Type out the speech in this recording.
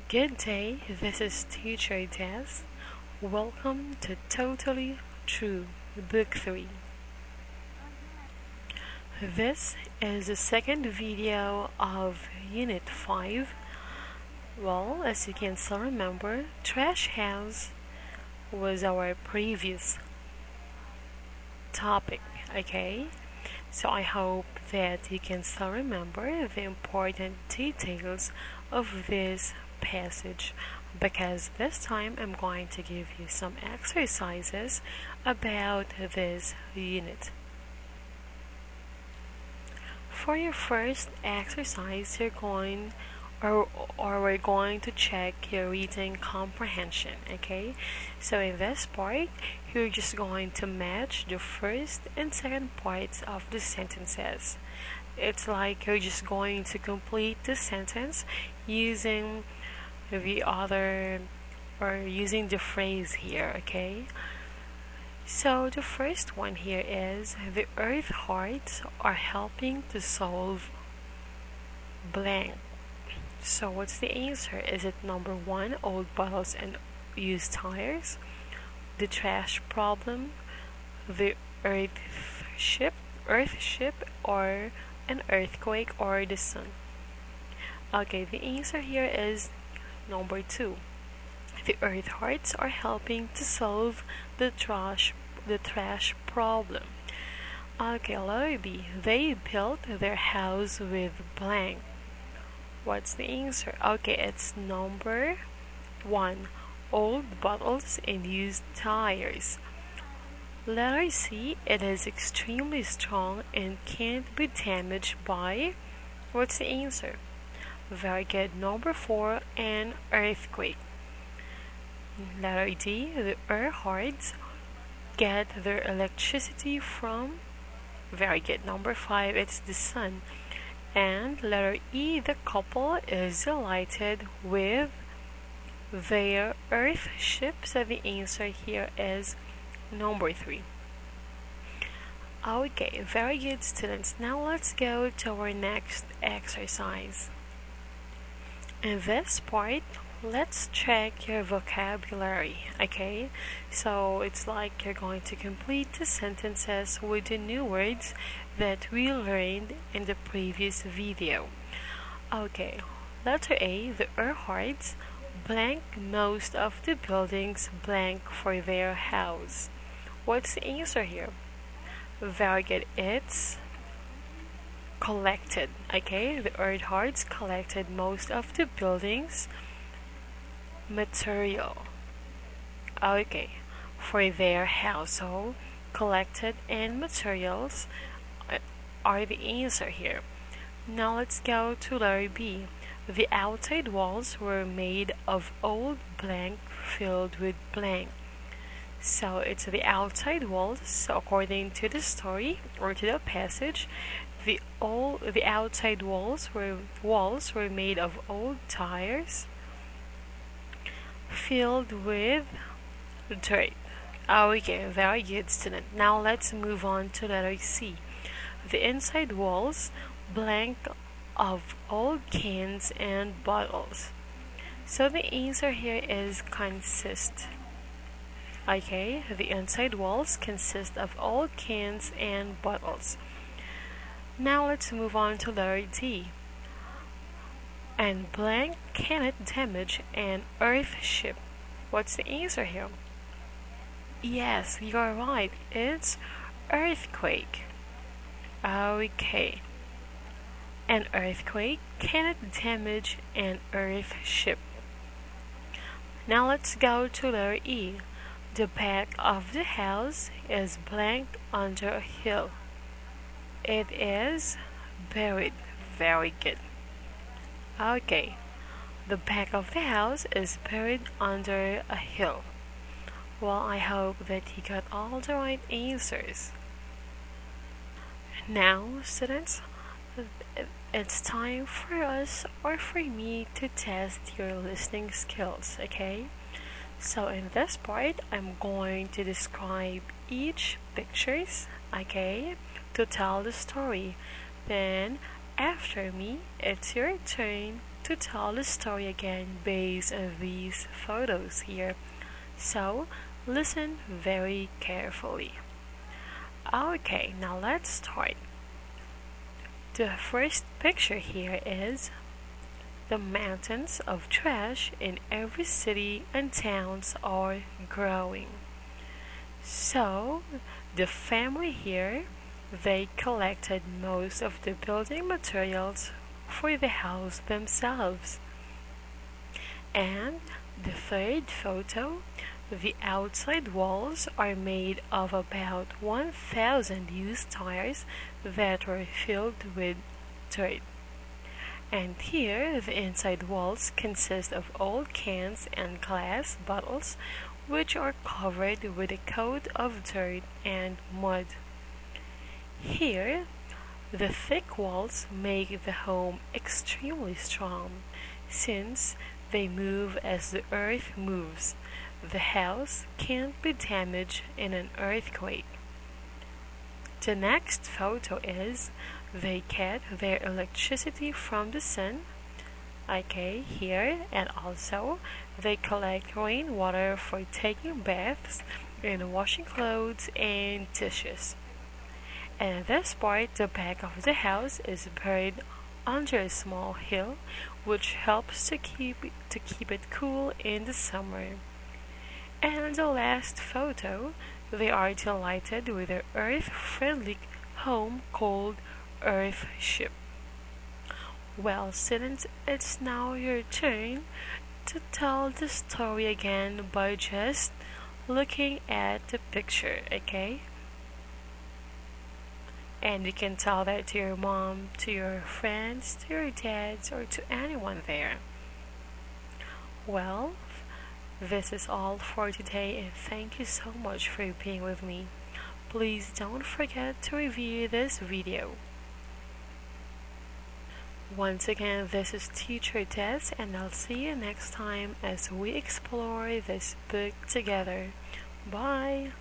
Good day, this is Teacher Des. Welcome to Totally True Book 3. This is the second video of Unit 5. Well, as you can still remember, Trash House was our previous topic, okay? So I hope that you can still remember the important details of this passage, because this time I'm going to give you some exercises about this unit. For your first exercise, we're going to check your reading comprehension, okay? So in this part, you're just going to match the first and second parts of the sentences. It's like you're just going to complete the sentence using using the phrase here, okay? So the first one here is the Earth Hearts are helping to solve blank. So what's the answer? Is it number 1, old bottles and used tires, the trash problem, the earth ship, or an earthquake, or the sun? Okay, the answer here is number 2. The Earth Hearts are helping to solve the trash problem. Okay, letter B. They built their house with blank. What's the answer? Okay, it's number 1, old bottles and used tires. Letter C. It is extremely strong and can't be damaged by. What's the answer? Very good. Number 4, an earthquake. Letter D. The Earth Hearts get their electricity from. Very good. Number 5, it's the sun. And letter E. The couple is delighted with their earth ship. So the answer here is number 3. Okay, very good, students. Now let's go to our next exercise. In this part, let's check your vocabulary, okay? So it's like you're going to complete the sentences with the new words that we learned in the previous video. Okay, letter A. The Earth Hearts blank most of the buildings blank for their house. What's the answer here? Very good. It's collected, okay? The Earth Hearts collected most of the buildings material, okay, for their house. So collected and materials are the answer here. Now let's go to letter B. The outside walls were made of old blank filled with blank. So it's the outside walls. So according to the story or to the passage, the outside walls were made of old tires filled with dirt. Okay, very good, student. Now let's move on to letter C. The inside walls blank of old cans and bottles. So the answer here is consist. Okay, the inside walls consist of old cans and bottles. Now let's move on to letter D. And blank cannot damage an earth ship. What's the answer here? Yes, you're right. It's earthquake. Okay. An earthquake cannot damage an earth ship. Now let's go to letter E. The back of the house is blank under a hill. It is buried. Very good. Okay. The back of the house is buried under a hill. Well, I hope that you got all the right answers. Now, students, it's time for us or for me to test your listening skills, okay? So in this part, I'm going to describe each pictures, okay, to tell the story. Then after me, it's your turn to tell the story again based on these photos here. So, listen very carefully. Okay, now let's start. The first picture here is the mountains of trash in every city and towns are growing. So, the family here, they collected most of the building materials for the house themselves. And the third photo, the outside walls are made of about 1,000 used tires that were filled with dirt. And here, the inside walls consist of old cans and glass bottles which are covered with a coat of dirt and mud. Here, the thick walls make the home extremely strong, since they move as the earth moves. The house can't be damaged in an earthquake. The next photo is they get their electricity from the sun. Okay, here, and also they collect rainwater for taking baths and washing clothes and dishes. And this part, the back of the house, is buried under a small hill, which helps to keep it cool in the summer. And the last photo, they are delighted with their earth-friendly home called Earthship. Well, students, it's now your turn to tell the story again by just looking at the picture, okay? And you can tell that to your mom, to your friends, to your dads, or to anyone there. Well, this is all for today, and thank you so much for being with me. Please don't forget to review this video. Once again, this is Teacher Tess, and I'll see you next time as we explore this book together. Bye!